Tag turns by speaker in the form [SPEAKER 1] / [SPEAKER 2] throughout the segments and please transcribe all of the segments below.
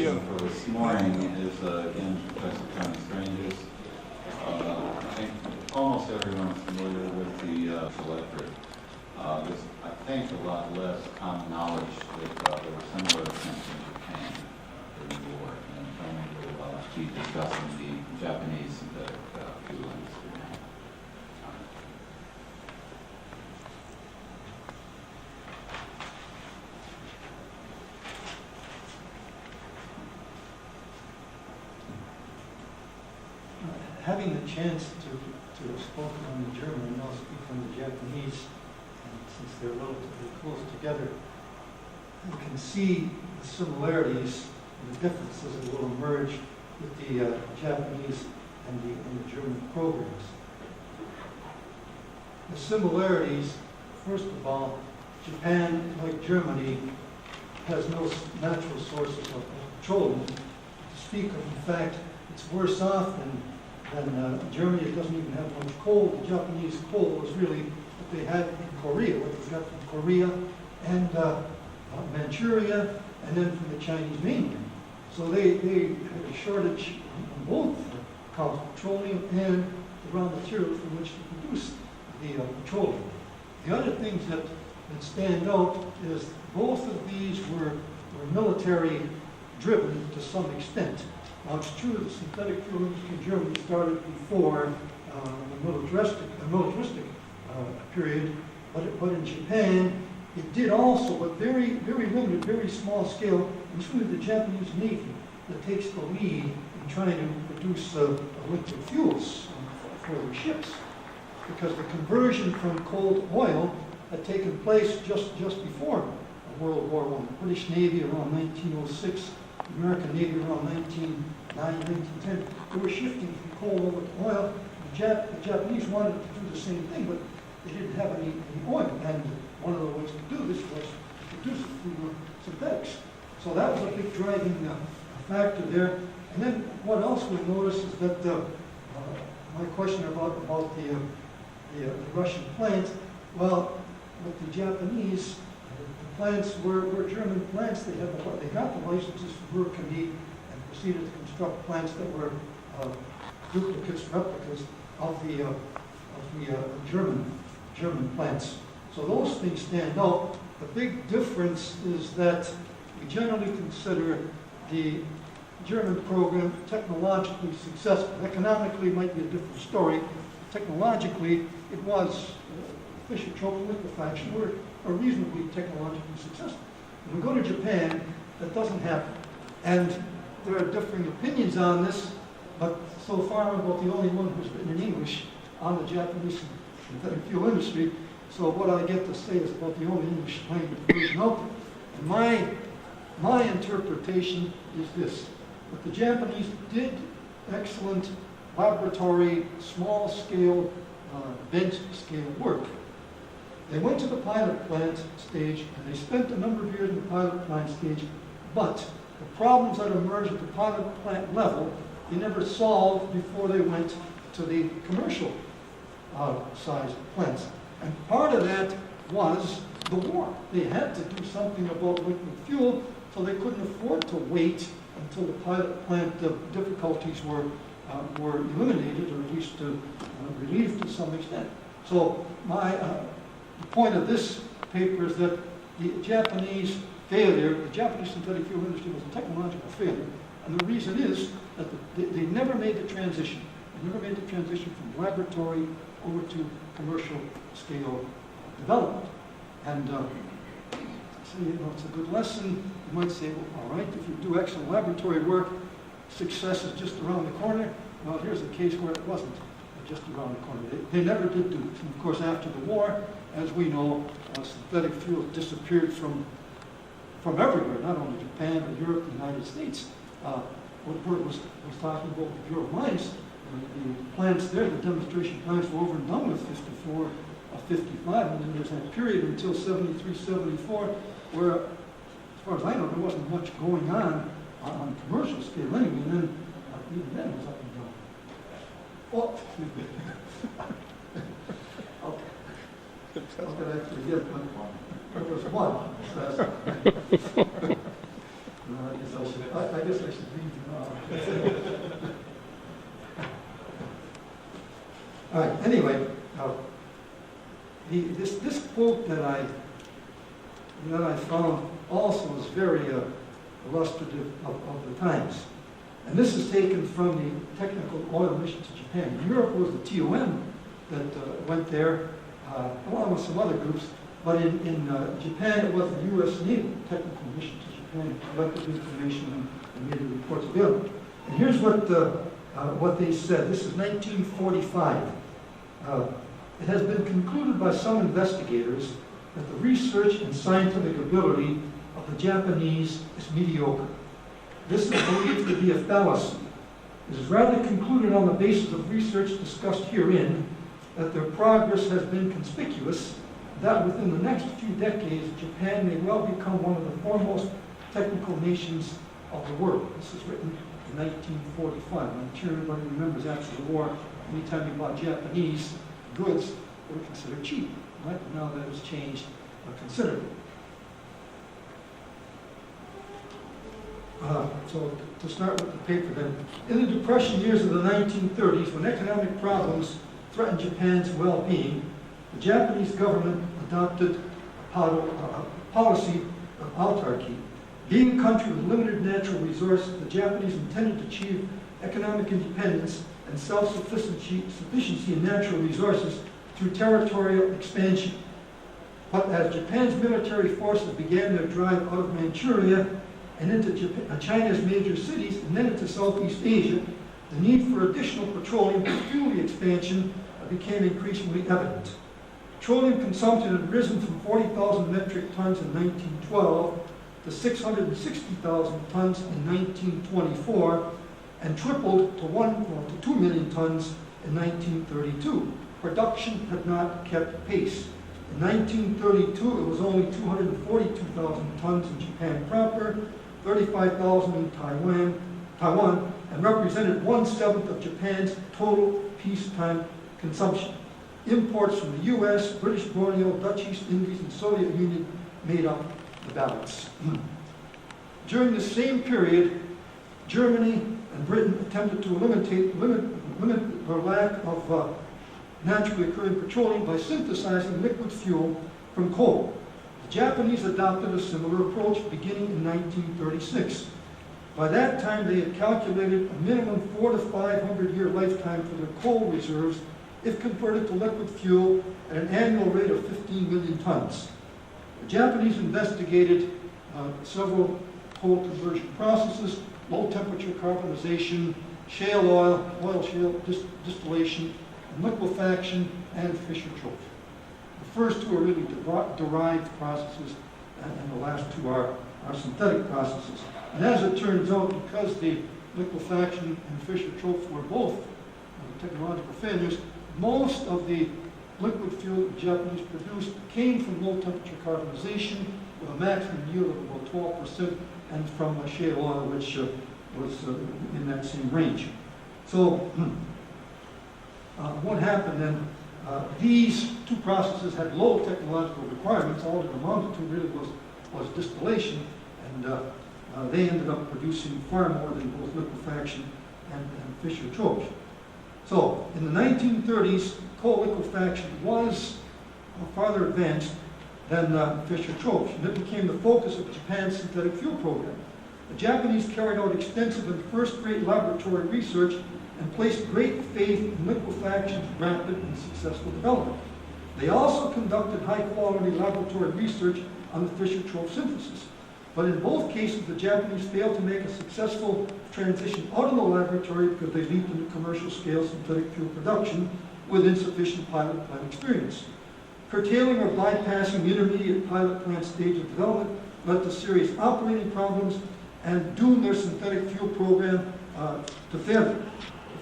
[SPEAKER 1] speaker for this morning is, again, Professor Tony Srangers. I think almost everyone is familiar with the selectorate. There's, I think, a lot less common knowledge that there were similar attempts in Japan during the war. And Tony will be discussing the Japanese synthetic fuel industry now.
[SPEAKER 2] Having the chance to have spoken on the German and now speak on the Japanese, and since they're relatively close together, you can see the similarities and the differences that will emerge with the Japanese and the German programs. The similarities, first of all, Japan, like Germany, has no natural sources of petroleum to speak of. In fact, it's worse off than Germany. It doesn't even have much coal. The Japanese coal was really what they had in Korea, what they got from Korea and Manchuria, and then from the Chinese mainland. So they had a shortage on both petroleum and the raw materials from which to produce the petroleum. The other things that stand out is both of these were military driven to some extent. Now, it's true that the synthetic fuel industry in Germany started before the militaristic period, but in Japan it did also, but very, very limited, very small scale. It's really the Japanese Navy that takes the lead in trying to produce liquid fuels for their ships, because the conversion from coal to oil had taken place just before World War I. The British Navy around 1906. The American Navy around 1909, 1910, they were shifting from coal over to oil. The Japanese wanted to do the same thing, but they didn't have any oil. And one of the ways to do this was to produce it through synthetics. So that was a big driving factor there. And then what else we notice is that my question about the Russian plant, well, with the Japanese, plants were German plants. They got the licenses from Hurricane and proceeded to construct plants that were duplicates, replicas of the German plants. So those things stand out. The big difference is that we generally consider the German program technologically successful. Economically, it might be a different story. Technologically, it was Fischer-Tropsch liquefaction were reasonably technologically successful. When we go to Japan, that doesn't happen. And there are differing opinions on this, but so far I'm about the only one who's written in English on the Japanese synthetic fuel industry. So what I get to say is about the only English language version out there. And my interpretation is this: that the Japanese did excellent laboratory, small-scale, bench-scale work. They went to the pilot plant stage, and they spent a number of years in the pilot plant stage, but the problems that emerged at the pilot plant level, they never solved before they went to the commercial sized plants. And part of that was the war. They had to do something about liquid fuel, so they couldn't afford to wait until the pilot plant difficulties were eliminated, or at least relieved to some extent. So the point of this paper is that the Japanese failure, the Japanese synthetic fuel industry was a technological failure, and the reason is that they never made the transition. They never made the transition from laboratory over to commercial scale development. And so, it's a good lesson. You might say, well, all right, if you do excellent laboratory work, success is just around the corner. Well, here's a case where it wasn't just around the corner. They never did do it. And of course, after the war, as we know, synthetic fuels disappeared from everywhere, not only Japan, but Europe, the United States. What Bert was talking about with Bureau of Mines, the plants there, the demonstration plants were over and done with 54, 55, and then there's that period until 73, 74, where, as far as I know, there wasn't much going on commercial scale anyway, and then even then it was up and down. Oh, okay. How could I forget? There was one. No, I guess I should leave now. All right, anyway, this quote that I found also is very illustrative of the times. And this is taken from the technical oil mission to Japan. In Europe was the TOM that went there, along with some other groups. But in Japan, it was the U.S. Naval technical mission to Japan, collected information and made the reports available. And here's what they said. This is 1945. It has been concluded by some investigators that the research and scientific ability of the Japanese is mediocre. This is believed to be a fallacy. It is rather concluded on the basis of research discussed herein that their progress has been conspicuous, that within the next few decades, Japan may well become one of the foremost technical nations of the world. This is written in 1945. I'm sure everybody remembers after the war, anytime you bought Japanese goods, they were considered cheap. Right? Now that has changed considerably. So to start with the paper then, in the Depression years of the 1930s, when economic problems threatened Japan's well-being, the Japanese government adopted a policy of autarky. Being a country with limited natural resources, the Japanese intended to achieve economic independence and self-sufficiency in natural resources through territorial expansion. But as Japan's military forces began their drive out of Manchuria and into China's major cities and then into Southeast Asia, the need for additional petroleum to fuel the expansion became increasingly evident. Petroleum consumption had risen from 40,000 metric tons in 1912 to 660,000 tons in 1924 and tripled to 2 million tons in 1932. Production had not kept pace. In 1932, it was only 242,000 tons in Japan proper, 35,000 in Taiwan, and represented 1/7 of Japan's total peacetime consumption. Imports from the U.S., British Borneo, Dutch East Indies, and Soviet Union made up the balance. During the same period, Germany and Britain attempted to limit their lack of naturally occurring petroleum by synthesizing liquid fuel from coal. The Japanese adopted a similar approach beginning in 1936. By that time, they had calculated a minimum 400 to 500 year lifetime for their coal reserves if converted to liquid fuel at an annual rate of 15 million tons. The Japanese investigated several coal conversion processes: low temperature carbonization, shale oil shale distillation, and liquefaction, and Fischer-Tropsch. The first two are really derived processes, and the last two are synthetic processes. And as it turns out, because the liquefaction and Fischer-Tropsch were both technological failures, most of the liquid fuel the Japanese produced came from low temperature carbonization with a maximum yield of about 12%, and from shale oil, which was in that same range. So what happened then, these two processes had low technological requirements. All it amounted to really was distillation, and they ended up producing far more than both liquefaction and Fischer-Tropsch. So in the 1930s, coal liquefaction was farther advanced than Fischer-Tropsch, and it became the focus of Japan's synthetic fuel program. The Japanese carried out extensive and first-rate laboratory research and placed great faith in liquefaction's rapid and successful development. They also conducted high-quality laboratory research on the Fischer-Tropsch synthesis. But in both cases, the Japanese failed to make a successful transition out of the laboratory because they leaped into commercial-scale synthetic fuel production with insufficient pilot plant experience. Curtailing or bypassing the intermediate pilot plant stage of development led to serious operating problems and doomed their synthetic fuel program to failure.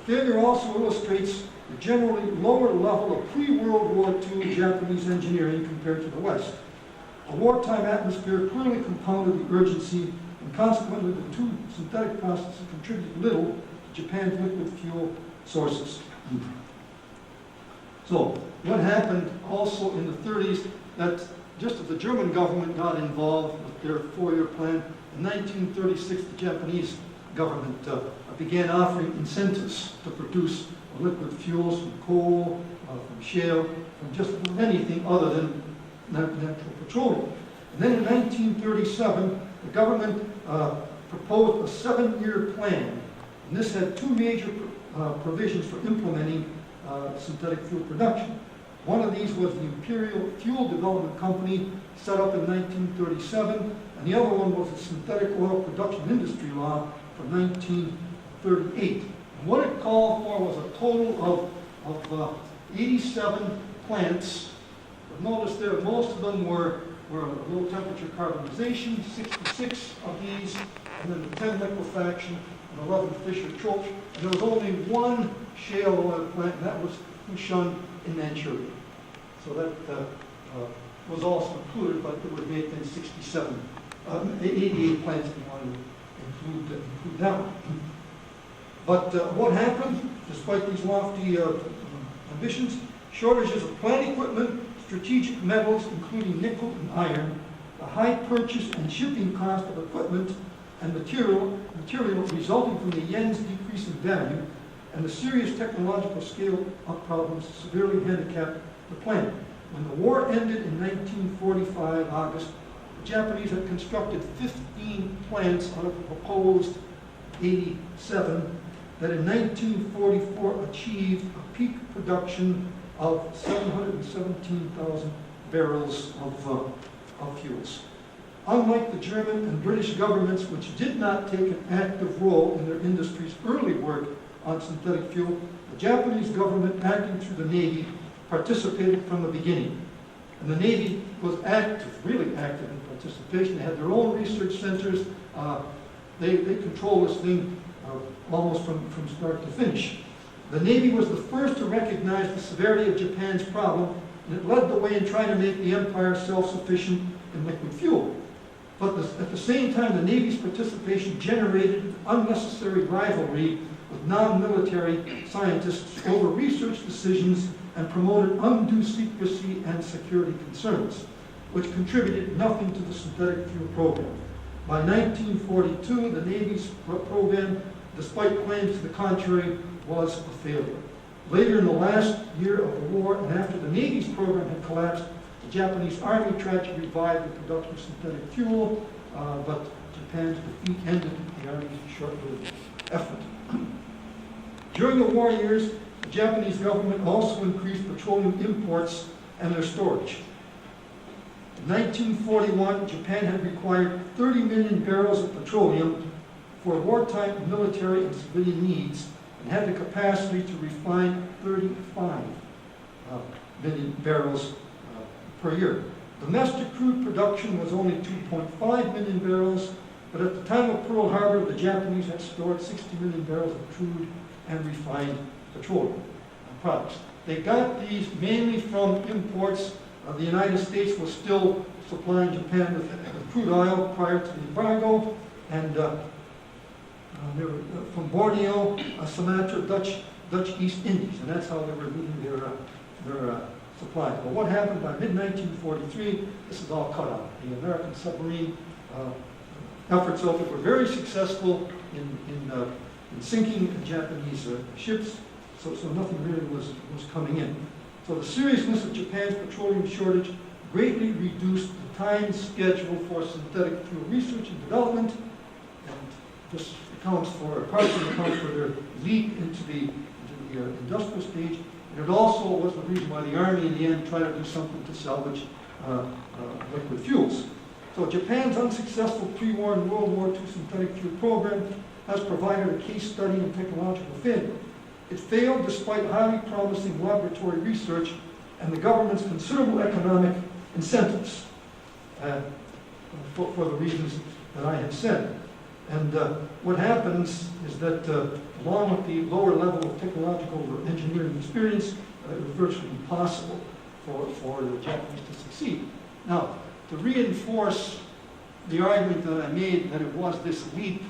[SPEAKER 2] The failure also illustrates the generally lower level of pre-World War II Japanese engineering compared to the West. A wartime atmosphere clearly compounded the urgency, and consequently the two synthetic processes contributed little to Japan's liquid fuel sources. So what happened also in the 30s, that just as the German government got involved with their four-year plan, in 1936 the Japanese government began offering incentives to produce liquid fuels from coal, from shale, from just anything other than natural petroleum. And then in 1937, the government proposed a 7-year plan, and this had two major provisions for implementing synthetic fuel production. One of these was the Imperial Fuel Development Company, set up in 1937, and the other one was the Synthetic Oil Production Industry Law from 1938. And what it called for was a total of 87 plants. But notice there, most of them were low temperature carbonization, 66 of these, and then the 10 liquefaction, and 11 Fischer-Tropsch. And there was only one shale oil plant, and that was Hushun in Manchuria. So that was also included, but it would make then 88 plants if you want to include that one. But what happened, despite these lofty ambitions? Shortages of plant equipment, strategic metals, including nickel and iron, the high purchase and shipping cost of equipment and material resulting from the yen's decrease in value, and the serious technological scale-up problems severely handicapped the plan. When the war ended in 1945, August, the Japanese had constructed 15 plants out of a proposed 87 that in 1944 achieved a peak production of 717,000 barrels of fuels. Unlike the German and British governments, which did not take an active role in their industry's early work on synthetic fuel, the Japanese government, acting through the Navy, participated from the beginning. And the Navy was active, really active in participation. They had their own research centers. They controlled this thing almost from start to finish. The Navy was the first to recognize the severity of Japan's problem, and it led the way in trying to make the empire self-sufficient in liquid fuel. But at the same time, the Navy's participation generated unnecessary rivalry with non-military scientists over research decisions and promoted undue secrecy and security concerns, which contributed nothing to the synthetic fuel program. By 1942, the Navy's program, despite claims to the contrary, was a failure. Later in the last year of the war, and after the Navy's program had collapsed, the Japanese Army tried to revive the production of synthetic fuel, but Japan's defeat ended the Army's short-lived effort. During the war years, the Japanese government also increased petroleum imports and their storage. In 1941, Japan had required 30 million barrels of petroleum for wartime military and civilian needs, and had the capacity to refine 35 million barrels per year. Domestic crude production was only 2.5 million barrels, but at the time of Pearl Harbor, the Japanese had stored 60 million barrels of crude and refined petroleum products. They got these mainly from imports. The United States was still supplying Japan with crude oil prior to the embargo, and they were from Borneo, Sumatra, Dutch East Indies, and that's how they were meeting their supply. But what happened by mid-1943, this is all cut out. The American submarine efforts over were very successful in sinking Japanese ships, so nothing really was coming in. So the seriousness of Japan's petroleum shortage greatly reduced the time schedule for synthetic fuel research and development, and this partially accounts for their leap into the industrial stage. And it also was the reason why the Army in the end tried to do something to salvage liquid fuels. So Japan's unsuccessful pre-war and World War II synthetic fuel program has provided a case study in technological failure. It failed despite highly promising laboratory research and the government's considerable economic incentives for the reasons that I have said. And what happens is that along with the lower level of technological or engineering experience, it was virtually impossible for the Japanese to succeed. Now, to reinforce the argument that I made that it was this leap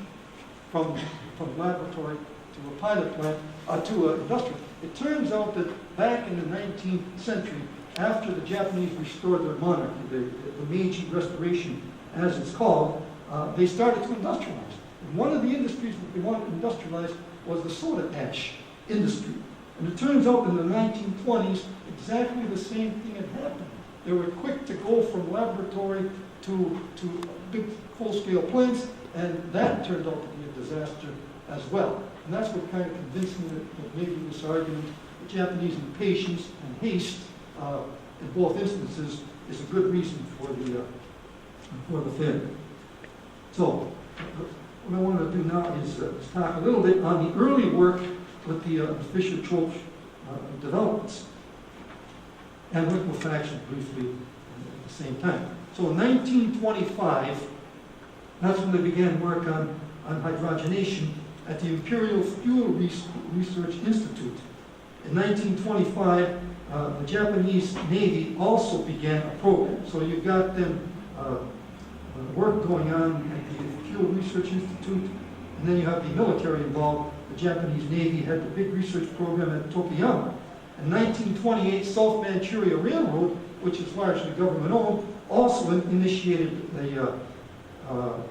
[SPEAKER 2] from laboratory to a pilot plant, to industrial, it turns out that back in the 19th century, after the Japanese restored their monarchy, the Meiji Restoration, as it's called, they started to industrialize. And one of the industries that they wanted to industrialize was the soda ash industry. And it turns out in the 1920s, exactly the same thing had happened. They were quick to go from laboratory to big full-scale plants, and that turned out to be a disaster as well. And that's what kind of convinced me that maybe this argument, the Japanese impatience and haste in both instances is a good reason for the failure. So, what I want to do now is talk a little bit on the early work with the Fischer-Tropsch developments and liquefaction briefly at the same time. So in 1925, that's when they began work on hydrogenation at the Imperial Fuel Research Institute. In 1925, the Japanese Navy also began a program. So you've got them work going on at the Fuel Research Institute, and then you have the military involved. The Japanese Navy had the big research program at Tokuyama. In 1928, South Manchuria Railroad, which is largely government-owned, also initiated the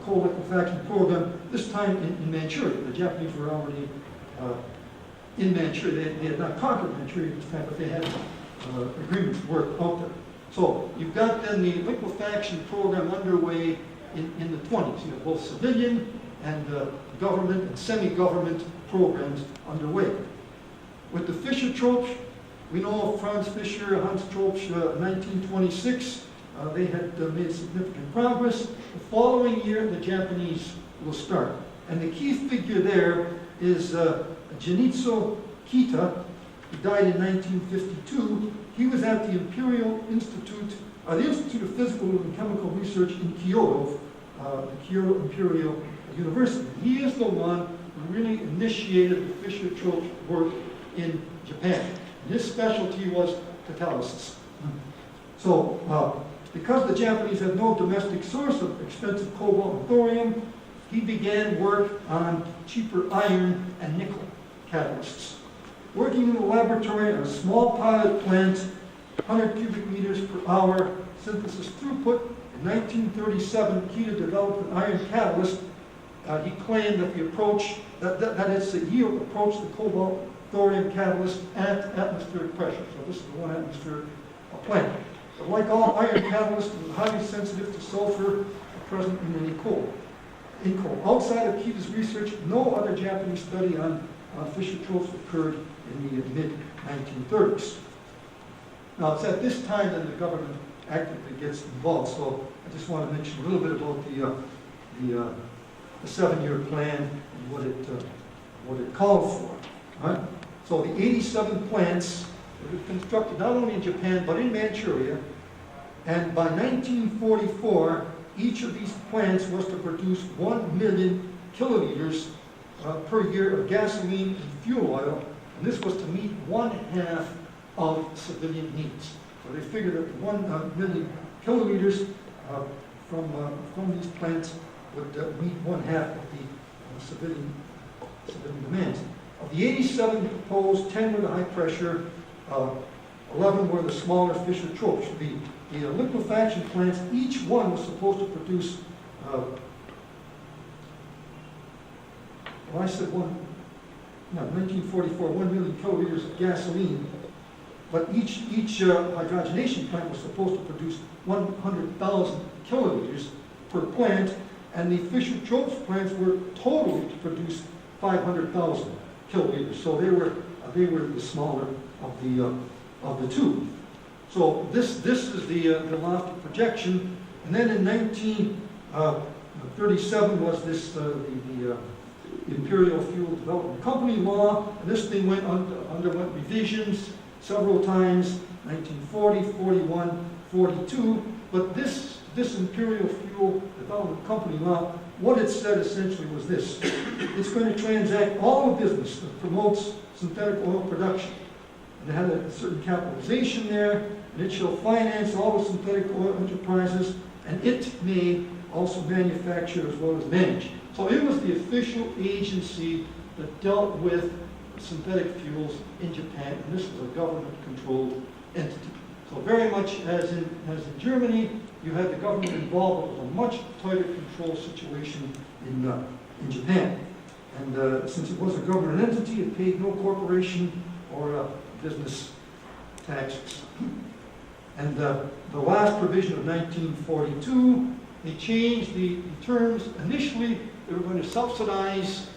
[SPEAKER 2] coal liquefaction program, this time in Manchuria. The Japanese were already in Manchuria. They had not conquered Manchuria at this time, but they had agreements to work out there. So you've got then the liquefaction program underway in the 20s. You have both civilian and government and semi-government programs underway. With the Fischer-Tropsch, we know of Franz Fischer, Hans Tropsch, 1926. They had made significant progress. The following year, the Japanese will start. And the key figure there is Junichiro Kita, who died in 1952. He was at the Imperial Institute, the Institute of Physical and Chemical Research in Kyoto, the Kyoto Imperial University. He is the one who really initiated the Fischer-Tropsch work in Japan. And his specialty was catalysis. So, because the Japanese had no domestic source of expensive cobalt and thorium, he began work on cheaper iron and nickel catalysts. Working in the laboratory on a small pilot plant, 100 cubic meters per hour synthesis throughput, in 1937, Kita developed an iron catalyst. He claimed that the approach, that its yield approached the cobalt thorium catalyst at atmospheric pressure. So this is the 1 atmosphere plant. But like all iron catalysts, it was highly sensitive to sulfur present in any coal. Outside of Kita's research, no other Japanese study on Fischer-Tropsch occurred in the mid-1930s. Now, it's at this time that the government actively gets involved. So I just want to mention a little bit about the 7-year plan and what it called for. Right? So the 87 plants were constructed not only in Japan but in Manchuria, and by 1944, each of these plants was to produce 1 million kiloliters per year of gasoline and fuel oil, and this was to meet 1/2 of civilian needs. So they figured that 1 million kiloliters from these plants would meet 1/2 of the civilian demands. Of the 87 proposed, 10 were the high pressure, 11 were the smaller Fischer-Tropsch. The liquefaction plants, each one was supposed to produce, I said 1944, 1 million kiloliters of gasoline, but each hydrogenation plant was supposed to produce 100,000 kiloliters per plant, and the Fischer-Tropsch plants were totally to produce 500,000 kiloliters. So they were the smaller of the two. So this is the lofty projection, and then in 1937 was this the Imperial Fuel Development Company law, and this thing underwent revisions several times, 1940, 41, 42, but this Imperial Fuel Development Company law, what it said essentially was this: it's going to transact all the business that promotes synthetic oil production. And it had a certain capitalization there, and it shall finance all the synthetic oil enterprises, and it may also manufacture as well as manage. So it was the official agency that dealt with synthetic fuels in Japan, and this was a government-controlled entity. So very much as in Germany, you had the government involved, it was a much tighter control situation in Japan. And since it was a government entity, it paid no corporation or business taxes. And the last provision of 1942, they changed the terms. Initially, they were going to subsidize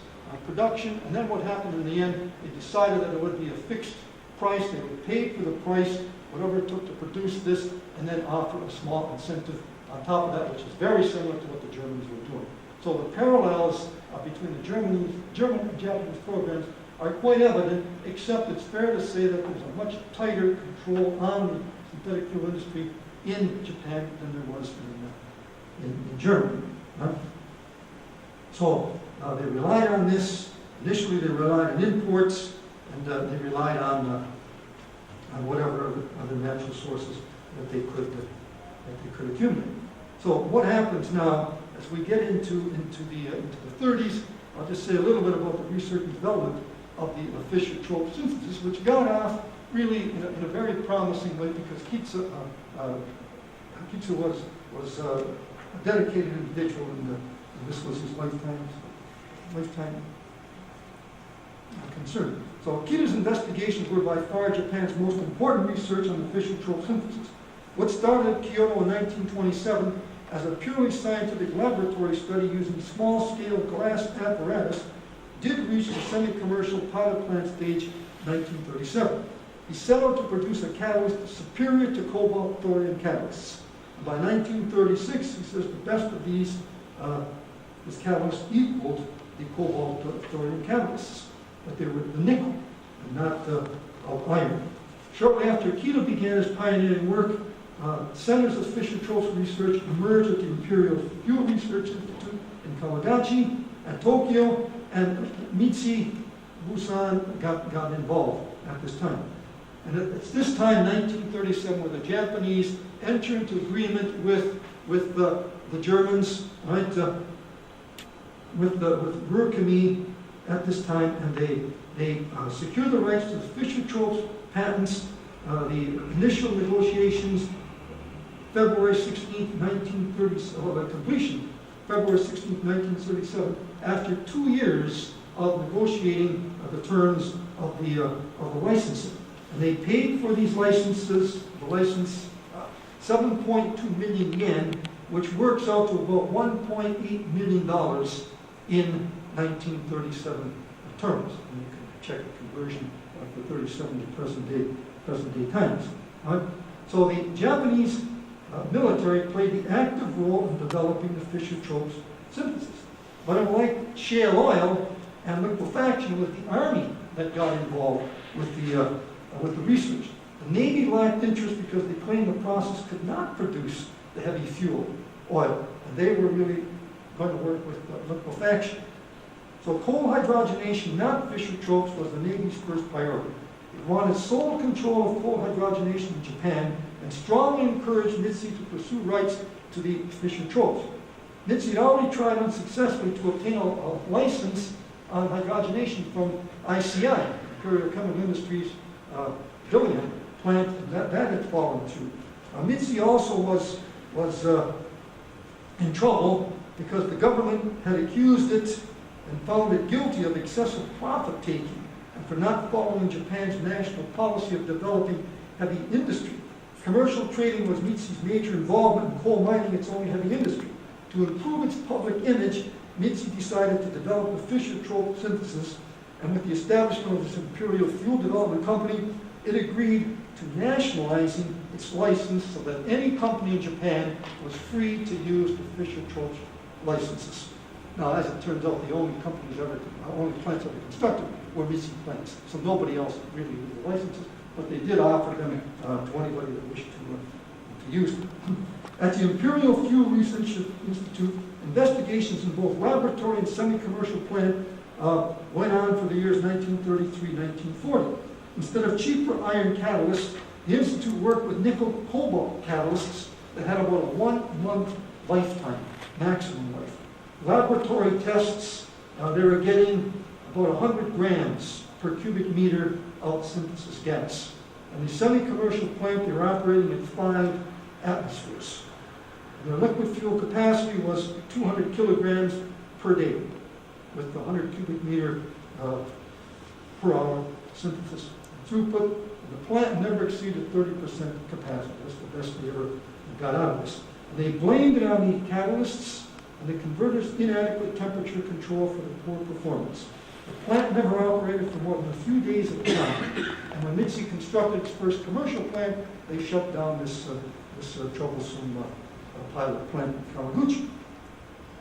[SPEAKER 2] production, and then what happened in the end, they decided that it would be a fixed price. They would pay for the price, whatever it took to produce this, and then offer a small incentive on top of that, which is very similar to what the Germans were doing. So the parallels between the German and Japanese programs are quite evident, except it's fair to say that there's a much tighter control on the synthetic fuel industry in Japan than there was in Germany. So they relied on this. Initially, they relied on imports, and they relied on whatever other natural sources that they could accumulate. So what happens now as we get into the 30s? I'll just say a little bit about the research and development of the Fischer-Tropsch synthesis, which got off really in a very promising way, because Kitze was a dedicated individual, and this was his lifetime concern. So Kita's investigations were by far Japan's most important research on the Fischer-Tropsch synthesis. What started at Kyoto in 1927 as a purely scientific laboratory study using small-scale glass apparatus did reach the semi-commercial pilot plant stage in 1937. He set out to produce a catalyst superior to cobalt thorium catalysts. And by 1936, he says the best of this catalyst equaled the cobalt thorium catalysts, but they were the nickel and not iron. Shortly after Kita began his pioneering work, centers of Fischer-Tropsch research emerged at the Imperial Fuel Research Institute in Kawagachi and Tokyo, and Mitsui Bussan got involved at this time. And it's this time, 1937, where the Japanese enter into agreement with the Germans, right, with Ruhr-Chemie at this time, and they secure the rights to the Fischer-Tropsch patents. The initial negotiations, February 16, 1937, the completion, February 16, 1937, after 2 years of negotiating the terms of the licensing. And they paid for these licenses, the license, 7.2 million yen, which works out to about $1.8 million in 1937 terms. And you can check the conversion for 37 to present day times. So the Japanese military played the active role in developing the Fischer-Tropsch synthesis. But unlike shale oil and liquefaction, it was the Army that got involved with the research. The Navy lacked interest because they claimed the process could not produce the heavy fuel oil, and they were really going to work with liquefaction. So coal hydrogenation, not Fischer-Tropsch, was the Navy's first priority. It wanted sole control of coal hydrogenation in Japan and strongly encouraged Mitsui to pursue rights to the Fischer-Tropsch. Mitsui had already tried unsuccessfully to obtain a license on hydrogenation from ICI, Imperial Chemical Industries Dillingham plant, and that had fallen through. Mitsui also was in trouble because the government had accused it and found it guilty of excessive profit-taking and for not following Japan's national policy of developing heavy industry. Commercial trading was Mitsui's major involvement, in coal mining its only heavy industry. To improve its public image, Mitsui decided to develop the Fischer-Tropsch synthesis, and with the establishment of this Imperial Fuel Development Company, it agreed to nationalizing its license so that any company in Japan was free to use the Fischer-Tropsch licenses. Now, as it turns out, the only plants ever constructed were Mitsui plants, so nobody else really used the licenses, but they did offer them to anybody that wished to use them. At the Imperial Fuel Research Institute, investigations in both laboratory and semi-commercial plant went on for the years 1933-1940. Instead of cheaper iron catalysts, the Institute worked with nickel-cobalt catalysts that had about a 1 month lifetime, maximum life. Laboratory tests, they were getting about 100 grams per cubic meter of synthesis gas. And the semi-commercial plant, they were operating at 5 atmospheres. Their liquid fuel capacity was 200 kilograms per day, with 100 cubic meter per hour synthesis throughput. The plant never exceeded 30% capacity. That's the best they ever got out of this. And they blamed it on the catalysts and the converters' inadequate temperature control for the poor performance. The plant never operated for more than a few days at a time. And when Mitzi constructed its first commercial plant, they shut down this troublesome pilot plant in Kawaguchi.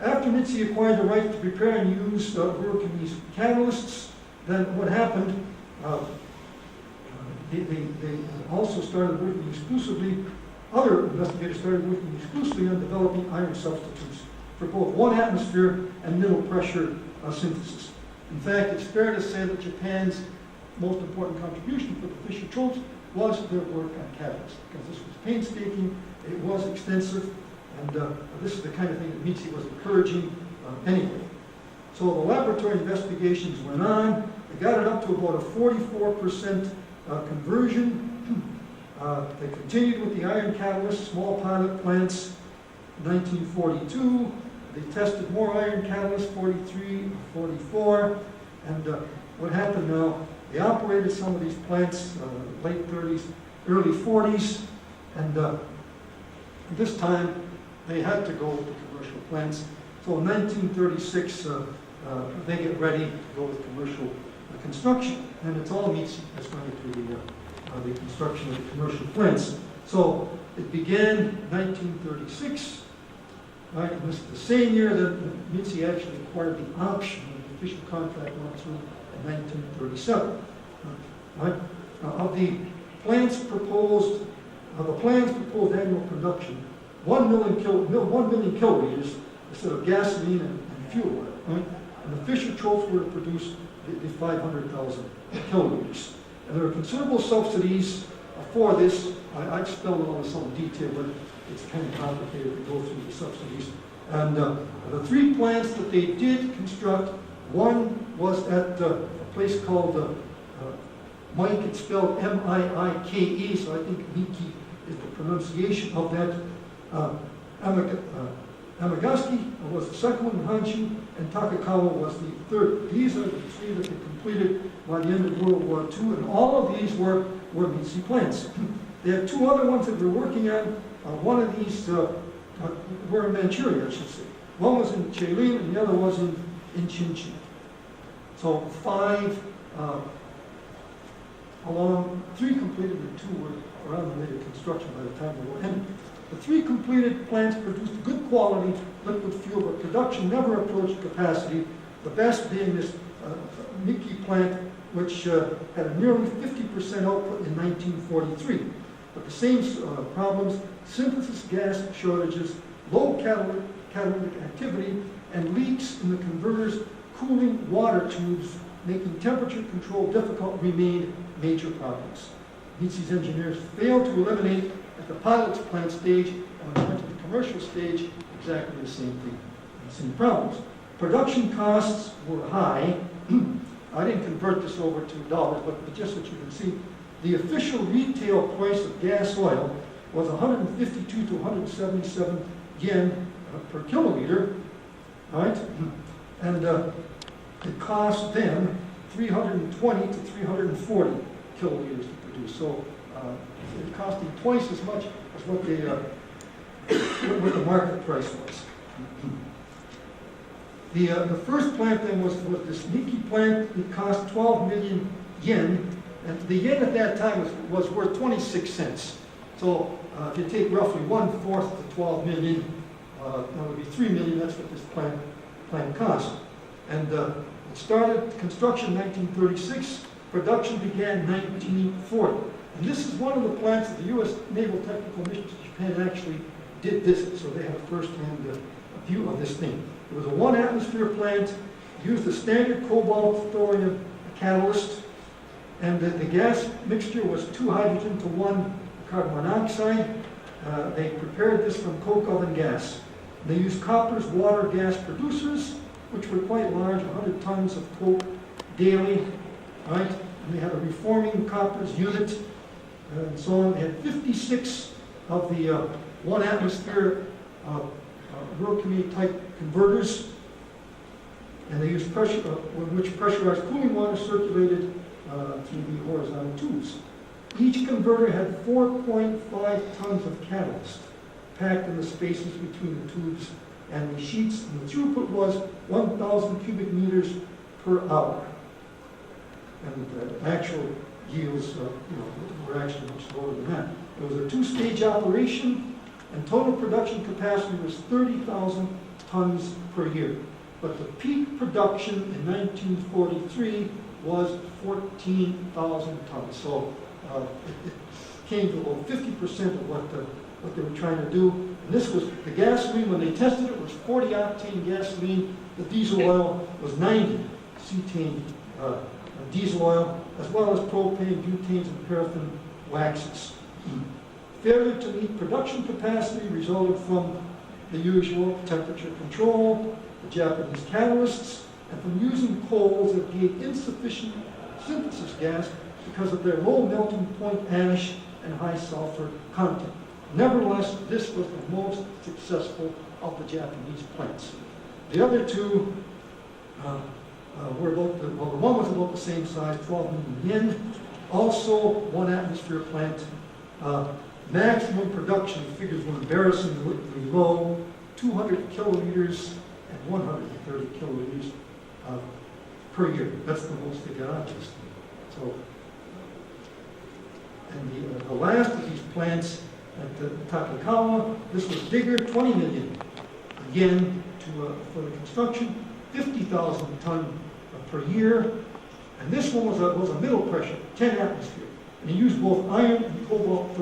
[SPEAKER 2] After Mitzi acquired the right to prepare and use these catalysts, then what happened, they also started working exclusively, other investigators started working exclusively on developing iron substitutes for both 1 atmosphere and middle pressure synthesis. In fact, it's fair to say that Japan's most important contribution for the Fischer-Tropsch was their work on catalysts, because this was painstaking, it was extensive, and this is the kind of thing that Mitzi was encouraging anyway. So the laboratory investigations went on. They got it up to about a 44% conversion. They continued with the iron catalyst, small pilot plants, 1942. They tested more iron catalysts, 43, 44. And what happened now, they operated some of these plants, late 30s, early 40s. And this time, they had to go with the commercial plants. So in 1936, they get ready to go with commercial construction. And it's all Mitzi that's going to do the construction of the commercial plants. So it began in 1936. Right, and this is the same year that Mitzi actually acquired the option, the official contract went through in 1937. Right? Of the plant's proposed, annual production, 1 million kiloliters instead of gasoline and fuel oil. Right? And the Fischer-Tropsch were to produce the 500,000 kiloliters. And there are considerable subsidies for this. I've spelled it all in some detail, but it's kind of complicated to go through the subsidies. And the 3 plants that they did construct, one was at a place called Mike, it's spelled M-I-I-K-E, so I think Miki is the pronunciation of that. Amagaki was the second one, Hanshu, and Takakawa was the third. These are the 3 that they completed by the end of World War II, and all of these were Mitzi plants. They had 2 other ones that we're working on. One of these were in Manchuria, I should say. One was in Cheilin, and the other was in Chinchon. So 5 along, 3 completed and 2 were around the rate of construction by the time they were ended. The 3 completed plants produced good quality liquid fuel, but production never approached capacity, the best being this Miki plant, which had a nearly 50% output in 1943. But the same problems, synthesis gas shortages, low catalytic activity, and leaks in the converter's cooling water tubes, making temperature control difficult, remained major problems. Mitzi's engineers failed to eliminate at the pilot's plant stage, and when it went to the commercial stage, exactly the same thing, the same problems. Production costs were high. I didn't convert this over to dollars, but just so you can see, the official retail price of gas oil was 152 to 177 yen per kiloliter, right? And it cost them 320 to 340 kiloliters to produce. So it cost them twice as much as what the market price was. The first plant then was this Miki plant. It cost 12 million yen, and the yen at that time was worth 26 cents. So if you take roughly 1/4 of the 12 million, that would be 3 million. That's what this plant cost. And it started construction in 1936. Production began in 1940. And this is one of the plants that the U.S. Naval Technical Mission to Japan actually did visit, so they have a first-hand view of this thing. It was a 1-atmosphere plant, used a standard cobalt thorium catalyst, and the gas mixture was 2 hydrogen to 1 carbon monoxide. They prepared this from coke oven gas. They used Koppers water gas producers, which were quite large, 100 tons of coke daily, right? And they had a reforming Koppers unit. and so on. They had 56 of the 1 atmosphere rural community type converters, and they used pressure, in which pressurized cooling water circulated through the horizontal tubes. Each converter had 4.5 tons of catalyst packed in the spaces between the tubes and the sheets, and the throughput was 1,000 cubic meters per hour. And the actual yields were actually much lower than that. It was a 2-stage operation, and total production capacity was 30,000 tons per year. But the peak production in 1943 was 14,000 tons. So it came to about 50% of what they were trying to do. And this was, the gasoline, when they tested it, was 40 octane gasoline. The diesel oil was 90 cetane diesel oil, as well as propane, butanes, and paraffin waxes. Failure to meet production capacity resulted from the usual temperature control, the Japanese catalysts, and from using coals that gave insufficient synthesis gas because of their low melting point ash and high sulfur content. Nevertheless, this was the most successful of the Japanese plants. The other two were about, the one was about the same size, 12 million yen. Also, 1 atmosphere plant. Maximum production figures were embarrassingly low, 200 kiloliters and 130 kiloliters per year. That's the most they got out of this thing. So, and the last of these plants at the Takakawa, this was bigger, 20 million yen for the construction, 50,000 ton per year. And this one was a middle pressure, 10 atmosphere. And he used both iron and cobalt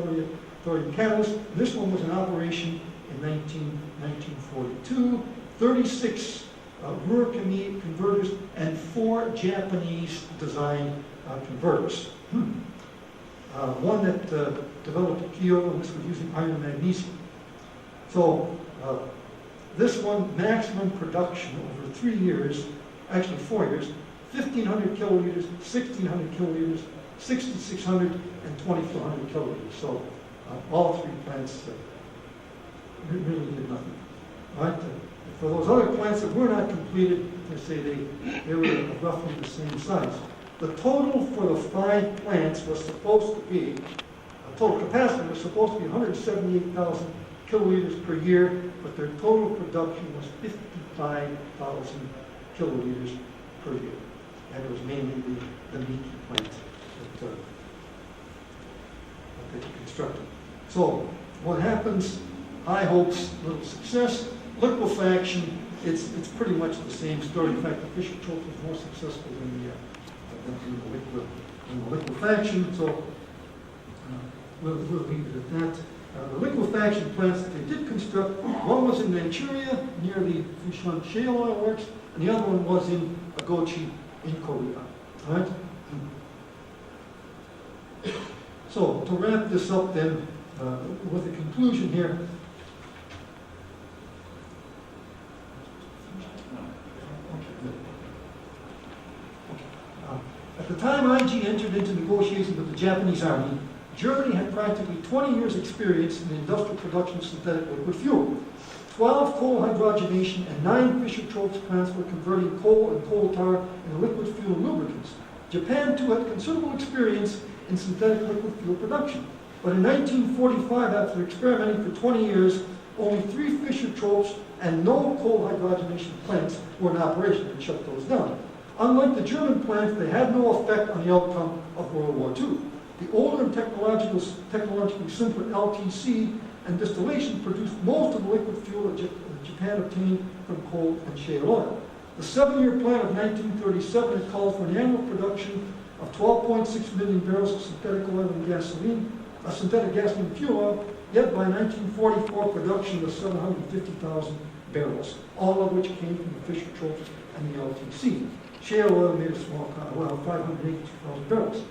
[SPEAKER 2] thorium catalyst. And this one was in operation in 1942. 36 Murakami converters and 4 Japanese design converters. One that developed at Kyoto, and this was using iron and magnesium. So this one, maximum production over 3 years, actually 4 years, 1,500 kiloliters, 1,600 kiloliters, 6,600, and 2,400 kiloliters. So all 3 plants really did nothing. Right? For those other plants that were not completed, I say they were roughly the same size. The total for the 5 plants was supposed to be, total capacity was supposed to be 178,000 kiloliters per year, but their total production was 55,000 kiloliters per year. And it was mainly the Miki plant that they constructed. So what happens? High hopes, little success. Liquefaction, it's pretty much the same story. In fact, the Fischer-Tropsch was more successful than the liquefaction. So we'll leave it at that. The liquefaction plants that they did construct, one was in Manchuria near the Fushan Shale Oil Works, and the other one was in Agochi in Korea. All right? So to wrap this up then, with a conclusion here, at the time IG entered into negotiations with the Japanese Army, Germany had practically 20 years' experience in the industrial production of synthetic liquid fuel. 12 coal hydrogenation and 9 Fischer-Tropsch plants were converting coal and coal tar into liquid fuel lubricants. Japan, too, had considerable experience in synthetic liquid fuel production. But in 1945, after experimenting for 20 years, only 3 Fischer-Tropsch and no coal hydrogenation plants were in operation and shut those down. Unlike the German plants, they had no effect on the outcome of World War II. The older and technologically simpler LTC and distillation produced most of the liquid fuel that Japan obtained from coal and shale oil. The 7-year plan of 1937 had called for an annual production of 12.6 million barrels of synthetic oil and gasoline, synthetic gasoline fuel oil, yet by 1944 production was 750,000 barrels, all of which came from the Fischer-Tropsch and the LTC. Shale oil made a small amount of oil, 582,000 barrels.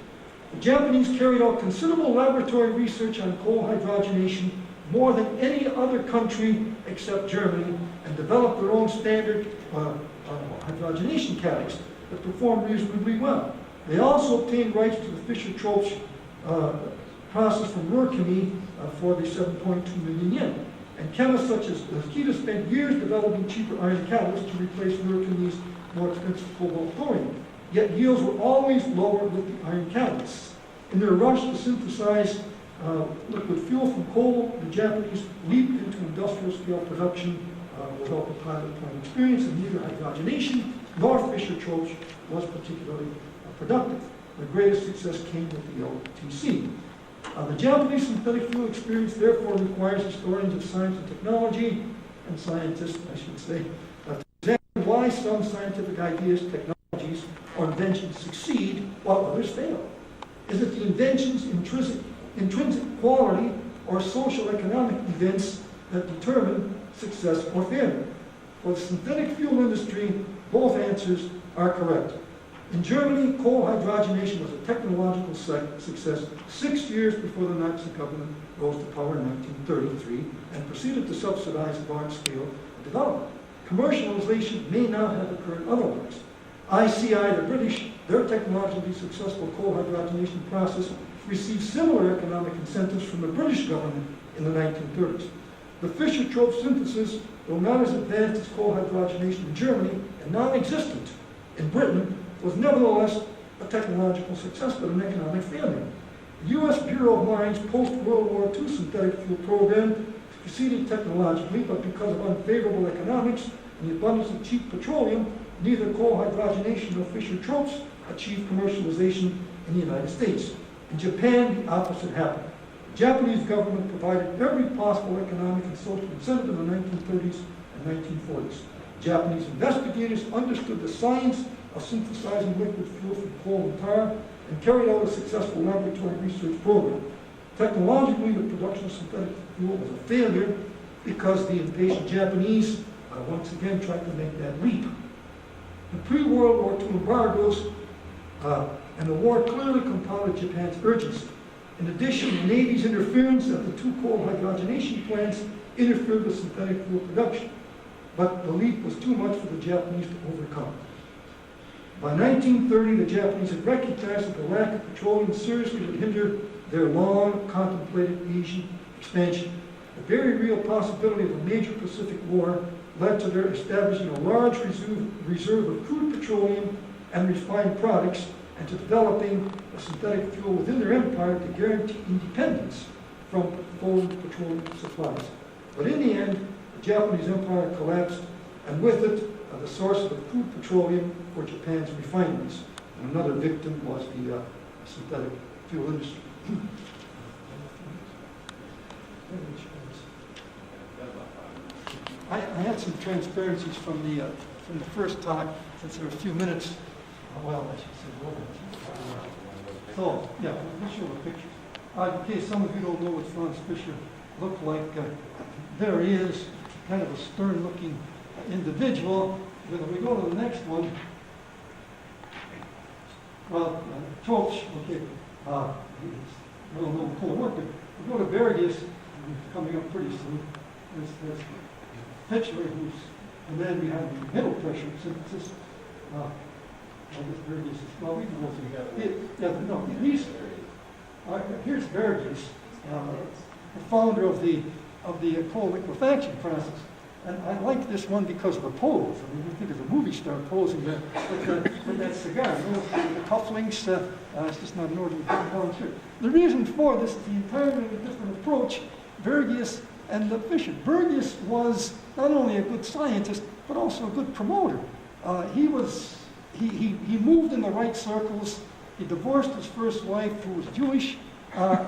[SPEAKER 2] The Japanese carried out considerable laboratory research on coal hydrogenation, more than any other country except Germany, and developed their own standard hydrogenation catalyst that performed reasonably well. They also obtained rights to the Fischer-Tropsch process from mercury for the 7.2 million yen. And chemists such as Akita spent years developing cheaper iron catalysts to replace mercury's more expensive cobalt chlorine. Yet yields were always lower with the iron catalysts. In their rush to synthesize liquid fuel from coal, the Japanese leaped into industrial scale production without the pilot plant experience, and neither hydrogenation nor Fischer-Tropsch was particularly productive. The greatest success came with the LTC. The Japanese synthetic fuel experience therefore requires historians of science and technology, and scientists, I should say, to examine why some scientific ideas, technologies, or inventions succeed while others fail. Is it the invention's intrinsic quality or social economic events that determine success or failure? For the synthetic fuel industry, both answers are correct. In Germany, coal hydrogenation was a technological success 6 years before the Nazi government rose to power in 1933 and proceeded to subsidize large-scale development. Commercialization may not have occurred otherwise. ICI, the British, their technologically successful coal hydrogenation process received similar economic incentives from the British government in the 1930s. The Fischer-Tropsch synthesis, though not as advanced as coal hydrogenation in Germany and non-existent in Britain, was nevertheless a technological success but an economic failure. The U.S. Bureau of Mines' post-World War II synthetic fuel program succeeded technologically, but because of unfavorable economics and the abundance of cheap petroleum, neither coal hydrogenation nor Fischer-Tropsch achieved commercialization in the United States. In Japan, the opposite happened. The Japanese government provided every possible economic and social incentive in the 1930s and 1940s. Japanese investigators understood the science of synthesizing liquid fuel from coal and tar and carried out a successful laboratory research program. Technologically, the production of synthetic fuel was a failure because the impatient Japanese once again tried to make that leap. The pre-World War II embargoes and the war clearly compounded Japan's urgency. In addition, the Navy's interference at the two coal hydrogenation plants interfered with synthetic fuel production. But the leap was too much for the Japanese to overcome. By 1930, the Japanese had recognized that the lack of petroleum seriously would hinder their long contemplated Asian expansion. The very real possibility of a major Pacific war led to their establishing a large reserve of crude petroleum and refined products, and to developing a synthetic fuel within their empire to guarantee independence from foreign petroleum supplies. But in the end, the Japanese empire collapsed, and with it, the source of the crude petroleum for Japan's refineries. And another victim was the synthetic fuel industry. I had some transparencies from the first talk, since there were a few minutes. Well, I should say more. So, yeah, let me show a picture. In case some of you don't know what Franz Fischer looked like, there he is, kind of a stern-looking individual. But if we go to the next one, well, Tropsch, okay, he's well-known coal worker. We go to Bergius, who's coming up pretty soon. There's Hitchler, who's the man behind the middle pressure synthesis. I guess Bergius is, well, we can go through. Here's Bergius, the founder of the coal liquefaction process. And I like this one because of the pose. I mean, you think of a movie star posing with that cigar. You know, the cufflinks, it's just not an ordinary brown shirt. The reason for this is the entirely different approach, Bergius and Fischer. Bergius was not only a good scientist, but also a good promoter. He moved in the right circles. He divorced his first wife, who was Jewish,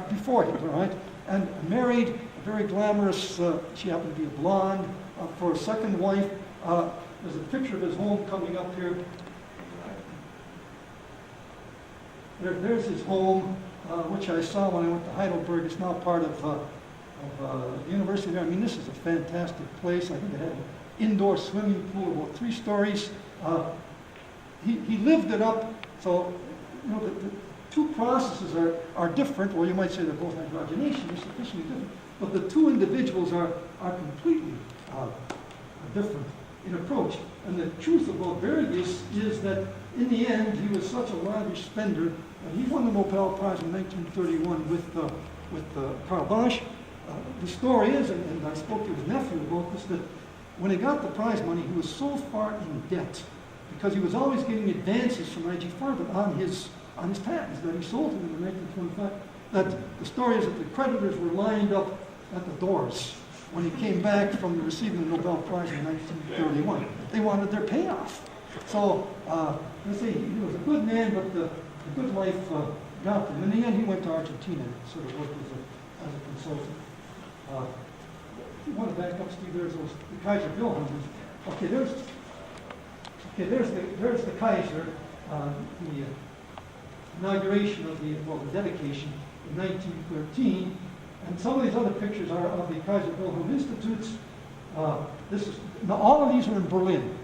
[SPEAKER 2] before Hitler, right? And married a very glamorous, she happened to be a blonde, for a second wife. There's a picture of his home coming up here. There's his home, which I saw when I went to Heidelberg. It's now part of the university there. I mean, this is a fantastic place. I think it had an indoor swimming pool, about 3 stories. He lived it up. So, you know, the two processes are different, or you might say they're both hydrogenation, they're sufficiently different. But the two individuals are completely different in approach. And the truth about Bergius is that in the end, he was such a lavish spender, and he won the Nobel Prize in 1931 with Karl Bosch. The story is, and I spoke to his nephew about this, that when he got the prize money, he was so far in debt because he was always getting advances from I.G. Farben on his patents that he sold to them in 1925. That the story is that the creditors were lined up at the doors when he came back from receiving the Nobel Prize in 1931. They wanted their payoff. So, let's say he was a good man, but the good life got him. In the end, he went to Argentina and sort of worked as a consultant. If you want to back up, Steve, there's the Kaiser Wilhelm. Okay, there's the Kaiser, the inauguration of the dedication in 1913. And some of these other pictures are of the Kaiser Wilhelm Institutes. Now all of these are in Berlin.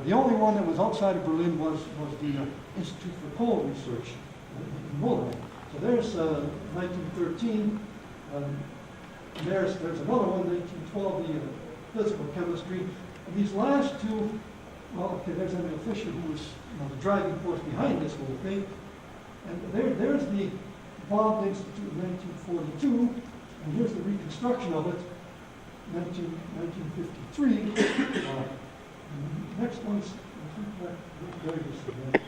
[SPEAKER 2] The only one that was outside of Berlin was the Institute for Coal Research in Mulheim. So there's 1913. There's another one, 1912, the physical chemistry. And these last two, well, okay, there's Emil Fischer, who was the driving force behind this whole thing. And there's the Bond Institute in 1942, and here's the reconstruction of it, 1953. Next one's, there it is again.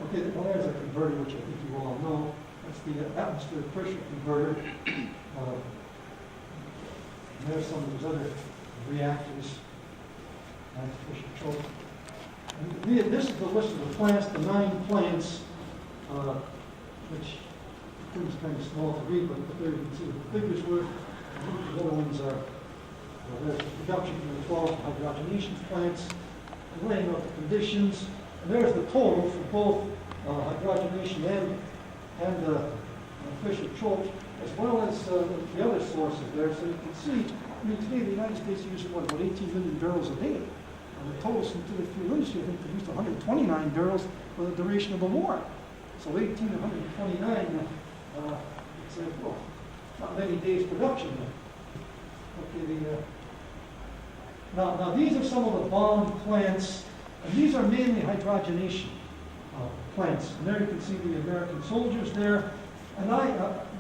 [SPEAKER 2] Okay, well, there's a converter, which I think you all know. That's the atmospheric pressure converter. And there's some of those other reactors. Artificial choke. And this is the list of the plants, the 9 plants, which seems kind of small to read, but there you can see what the figures were. The other ones are there's production from the 12 hydrogenation plants, laying out the conditions. And there's the total for both hydrogenation and Fischer-Tropsch, as well as the other sources there. So you can see, I mean, today the United States uses about 18 million barrels a day. And the total synthetic fuel industry, I think, produced 129 barrels for the duration of the war. So 18 to 129, it's like, well, not many days production there. Okay, now these are some of the bomb plants, and these are mainly hydrogenation plants. And there you can see the American soldiers there. And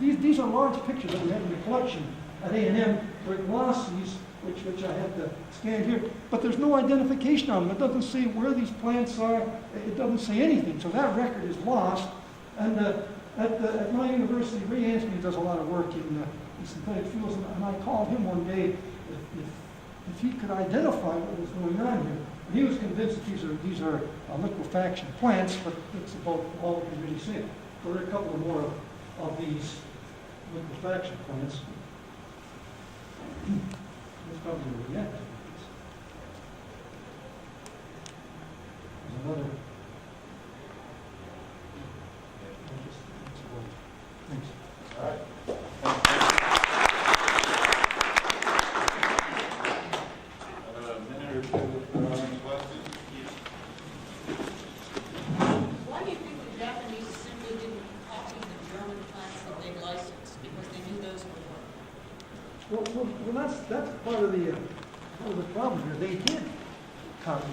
[SPEAKER 2] these are large pictures that we have in the collection at A&M. They're glossies, which I have to scan here. But there's no identification on them. It doesn't say where these plants are. It doesn't say anything. So that record is lost. And at my university, Ray Anthony does a lot of work in synthetic fuels. And I called him one day if he could identify what was going on here. And he was convinced that these are liquefaction plants, but it's about all we can really say. So there are a couple more of these liquefaction plants. There's probably a reactor. There's another. Thanks.
[SPEAKER 1] All right. A minute or two for any questions?
[SPEAKER 3] Why do you think the Japanese simply didn't copy the German plants that they licensed because they knew those would work?
[SPEAKER 2] Well, that's part of the problem here. They did copy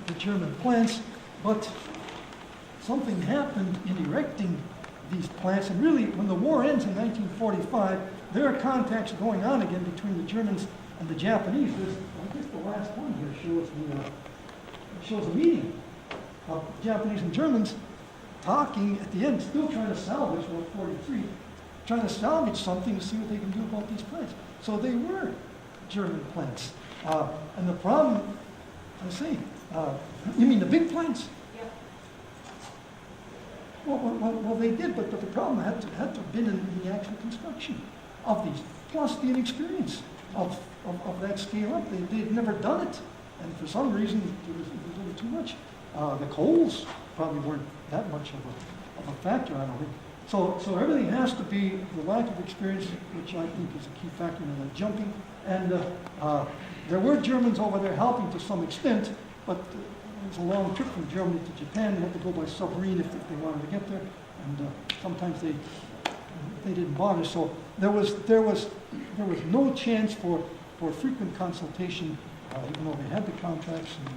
[SPEAKER 2] the German plants, but something happened in erecting these plants. And really, when the war ends in 1945, there are contacts going on again between the Germans and the Japanese. I guess the last one here shows a meeting of Japanese and Germans talking at the end, still trying to salvage, 43, trying to salvage something to see what they can do about these plants. So they were German plants. And the problem, you mean the big plants?
[SPEAKER 3] Yeah.
[SPEAKER 2] Well, they did, but the problem had to have been in the actual construction of these, plus the inexperience of that scale up. They had never done it, and for some reason it was a little too much. The coals probably weren't that much of a factor, I don't think. So everything has to be the lack of experience, which I think is a key factor in the jumping. And there were Germans over there helping to some extent, but it was a long trip from Germany to Japan. They had to go by submarine if they wanted to get there, and sometimes they didn't bother. So there was no chance for frequent consultation, even though they had the contracts and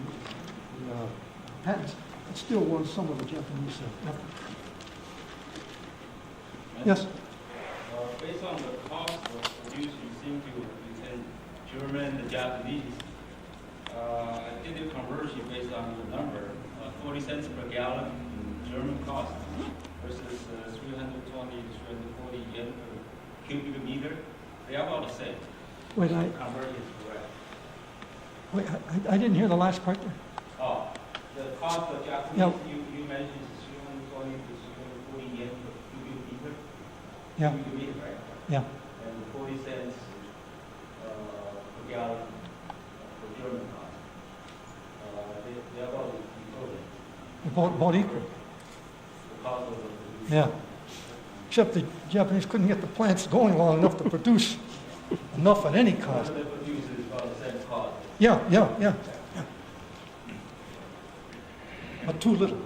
[SPEAKER 2] patents, it still was some of the Japanese effort. Yes?
[SPEAKER 4] Based on the cost of producing, you seem to between German and Japanese. I did the conversion based on the number, 40 cents per gallon in German cost versus 320 to 340 yen per cubic meter. They are about the same.
[SPEAKER 2] Wait,
[SPEAKER 4] Conversion is correct.
[SPEAKER 2] wait, I didn't hear the last part there.
[SPEAKER 4] Oh, the cost of Japanese,
[SPEAKER 2] Yeah.
[SPEAKER 4] you mentioned is 320 to 340 yen per cubic meter.
[SPEAKER 2] Yeah,
[SPEAKER 4] Cubic meter, right?
[SPEAKER 2] yeah.
[SPEAKER 4] And 40 cents per gallon for German cost. They are about equivalent,
[SPEAKER 2] About equal.
[SPEAKER 4] the cost of the producer.
[SPEAKER 2] Yeah. Except the Japanese couldn't get the plants going long enough to produce enough at any cost.
[SPEAKER 4] Whatever they produce is about the same cost.
[SPEAKER 2] Yeah, yeah, yeah. Yeah. But too little.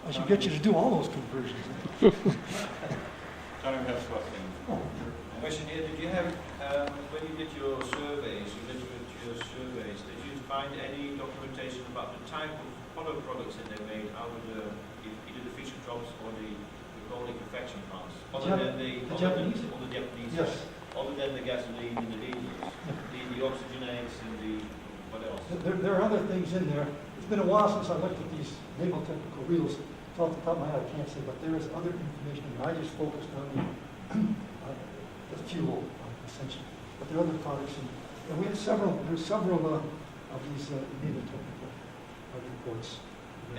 [SPEAKER 2] I should get you to do all those conversions.
[SPEAKER 1] Tony, we have a question.
[SPEAKER 5] Question here, did you have, when you did your surveys, did you find any documentation about the type of hollow products that they made out of either the fisher drops or the alcoholic confection plants? Other than the
[SPEAKER 2] Japanese? Yes.
[SPEAKER 5] Other than the gasoline and the diesels, the oxygenates and the, what else?
[SPEAKER 2] There are other things in there. It's been a while since I looked at these naval technical reels. So off the top of my head, I can't say, but there is other information. I just focused on the fuel, essentially. But there are other products, and we have there's several of these naval technical reports.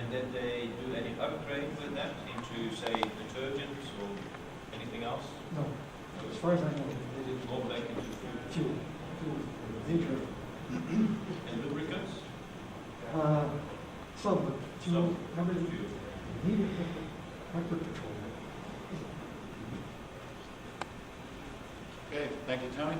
[SPEAKER 5] And did they do any upgrade with that into, say, detergents or anything else?
[SPEAKER 2] No, as far as I know,
[SPEAKER 5] They did go back into
[SPEAKER 2] fuel, major,
[SPEAKER 5] and lubricants?
[SPEAKER 2] some, but fuel,
[SPEAKER 5] Some.
[SPEAKER 2] everything.
[SPEAKER 5] Fuel.
[SPEAKER 2] Needed hyper patrol.
[SPEAKER 1] Okay, thank you, Tony.